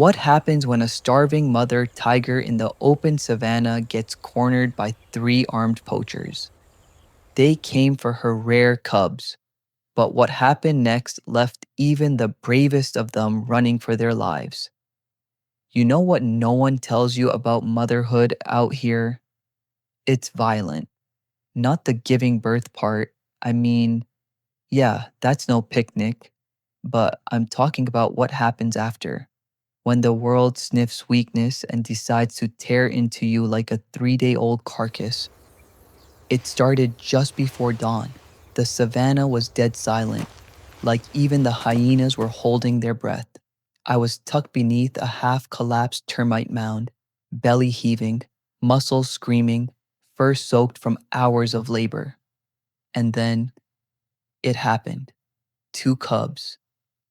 What happens when a starving mother tiger in the open savanna gets cornered by three armed poachers? They came for her rare cubs, but what happened next left even the bravest of them running for their lives. You know what no one tells you about motherhood out here? It's violent. Not the giving birth part. I mean, yeah, that's no picnic. But I'm talking about what happens after. When the world sniffs weakness and decides to tear into you like a 3-day old carcass. It started just before dawn. The savannah was dead silent, like even the hyenas were holding their breath. I was tucked beneath a half collapsed termite mound, belly heaving, muscles screaming, fur soaked from hours of labor. And then it happened. Two cubs,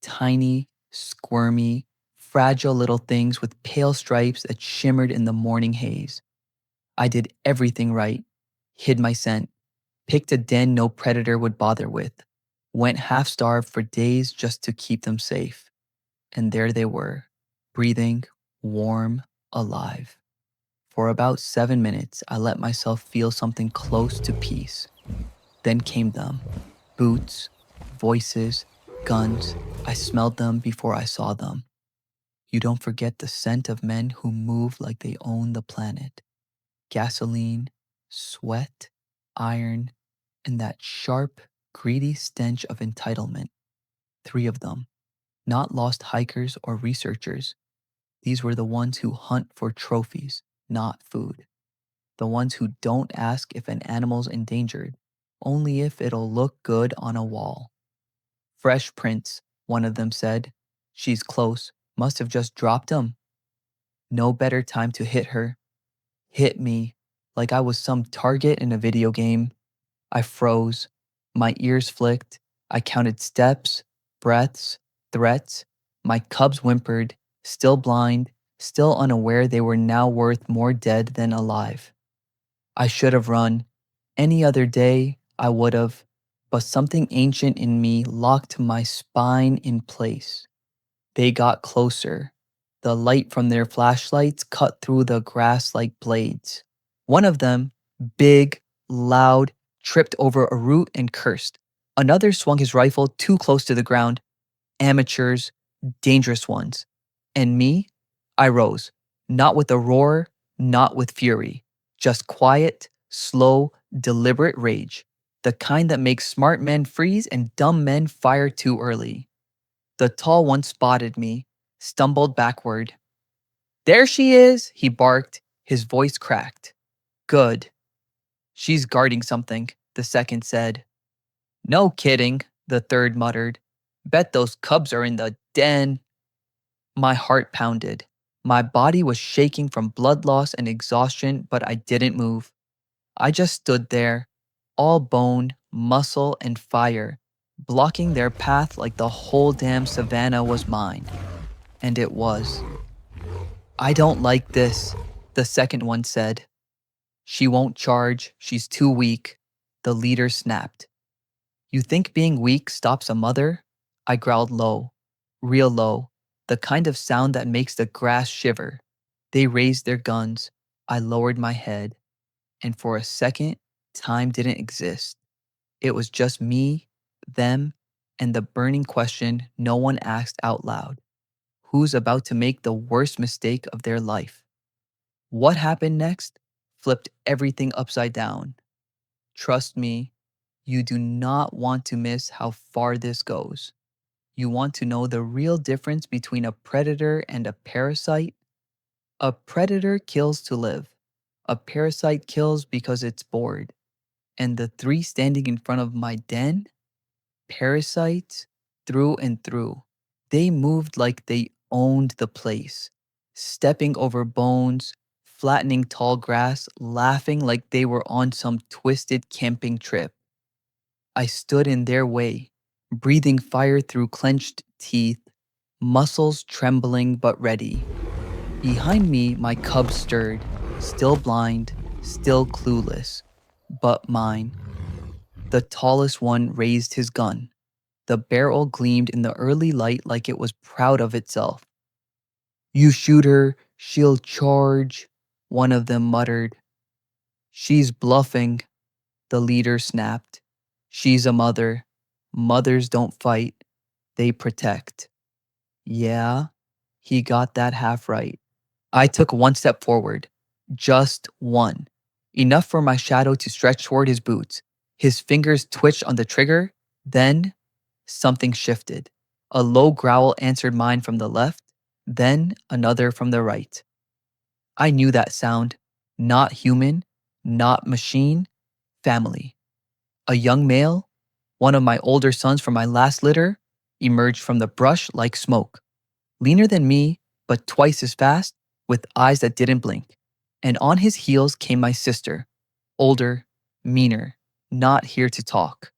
tiny, squirmy, fragile little things with pale stripes that shimmered in the morning haze. I did everything right, hid my scent, picked a den no predator would bother with, went half starved for days just to keep them safe. And there they were, breathing, warm, alive. For about 7 minutes, I let myself feel something close to peace. Then came them, boots, voices, guns. I smelled them before I saw them. You don't forget the scent of men who move like they own the planet. Gasoline, sweat, iron, and that sharp, greedy stench of entitlement. Three of them, not lost hikers or researchers. These were the ones who hunt for trophies, not food. The ones who don't ask if an animal's endangered, only if it'll look good on a wall. Fresh prints, one of them said. She's close, must have just dropped 'em. No better time to hit her. Hit me, like I was some target in a video game. I froze. My ears flicked. I counted steps, breaths, threats. My cubs whimpered, still blind, still unaware they were now worth more dead than alive. I should have run. Any other day, I would have, but something ancient in me locked my spine in place. They got closer. The light from their flashlights cut through the grass like blades. One of them, big, loud, tripped over a root and cursed. Another swung his rifle too close to the ground. Amateurs, dangerous ones. And me? I rose, not with a roar, not with fury, just quiet, slow, deliberate rage, the kind that makes smart men freeze and dumb men fire too early. The tall one spotted me, stumbled backward. There she is, he barked, his voice cracked. Good. She's guarding something, the second said. No kidding, the third muttered. Bet those cubs are in the den. My heart pounded. My body was shaking from blood loss and exhaustion, but I didn't move. I just stood there, all bone, muscle, and fire, blocking their path like the whole damn savannah was mine. And it was. I don't like this, the second one said. She won't charge, she's too weak, the leader snapped. You think being weak stops a mother? I growled low, real low, the kind of sound that makes the grass shiver. They raised their guns. I lowered my head, and for a second, time didn't exist. It was just me, them, and the burning question no one asked out loud. Who's about to make the worst mistake of their life? What happened next flipped everything upside down. Trust me, you do not want to miss how far this goes. You want to know the real difference between a predator and a parasite? A predator kills to live. A parasite kills because it's bored. And the three standing in front of my den? Parasites through and through. They moved like they owned the place, stepping over bones, flattening tall grass, laughing like they were on some twisted camping trip. I stood in their way, breathing fire through clenched teeth, muscles trembling but ready. Behind me, my cubs stirred, still blind, still clueless, but mine. The tallest one raised his gun. The barrel gleamed in the early light like it was proud of itself. You shoot her, she'll charge, one of them muttered. She's bluffing, the leader snapped. She's a mother. Mothers don't fight, they protect. Yeah, he got that half right. I took one step forward. Just one. Enough for my shadow to stretch toward his boots. His fingers twitched on the trigger. Then something shifted. A low growl answered mine from the left, then another from the right. I knew that sound. Not human, not machine, family. A young male, one of my older sons from my last litter, emerged from the brush like smoke. Leaner than me, but twice as fast, with eyes that didn't blink. And on his heels came my sister, older, meaner, not here to talk.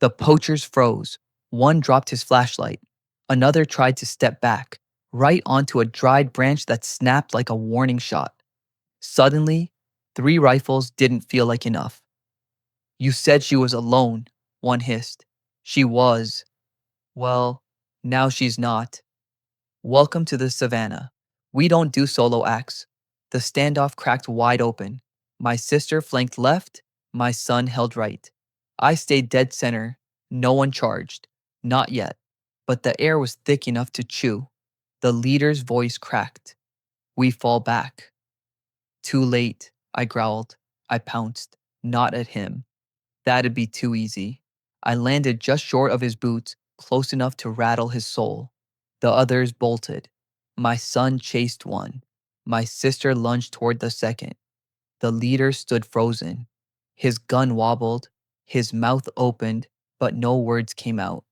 The poachers froze. One dropped his flashlight. Another tried to step back, right onto a dried branch that snapped like a warning shot. Suddenly, 3 rifles didn't feel like enough. You said she was alone, one hissed. She was. Well, now she's not. Welcome to the savannah. We don't do solo acts. The standoff cracked wide open. My sister flanked left, my son held right. I stayed dead center. No one charged. Not yet. But the air was thick enough to chew. The leader's voice cracked. We fall back. Too late, I growled. I pounced. Not at him. That'd be too easy. I landed just short of his boots, close enough to rattle his soul. The others bolted. My son chased one. My sister lunged toward the second. The leader stood frozen. His gun wobbled, his mouth opened, but no words came out.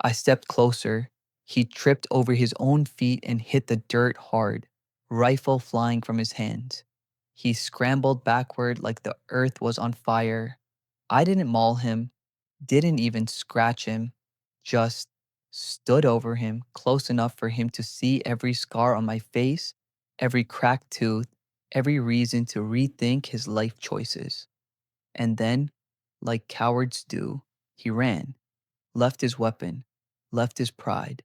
I stepped closer. He tripped over his own feet and hit the dirt hard, rifle flying from his hands. He scrambled backward like the earth was on fire. I didn't maul him, didn't even scratch him, just stood over him close enough for him to see every scar on my face, every cracked tooth, every reason to rethink his life choices. And then, like cowards do, he ran, left his weapon, left his pride,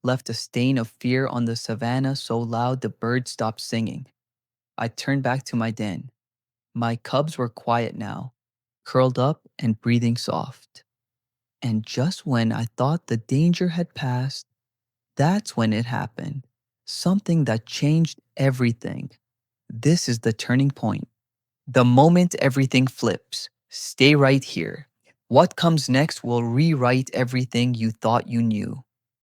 left a stain of fear on the savannah so loud the birds stopped singing. I turned back to my den. My cubs were quiet now, curled up and breathing soft. And just when I thought the danger had passed, that's when it happened. Something that changed everything. This is the turning point. The moment everything flips. Stay right here. What comes next will rewrite everything you thought you knew.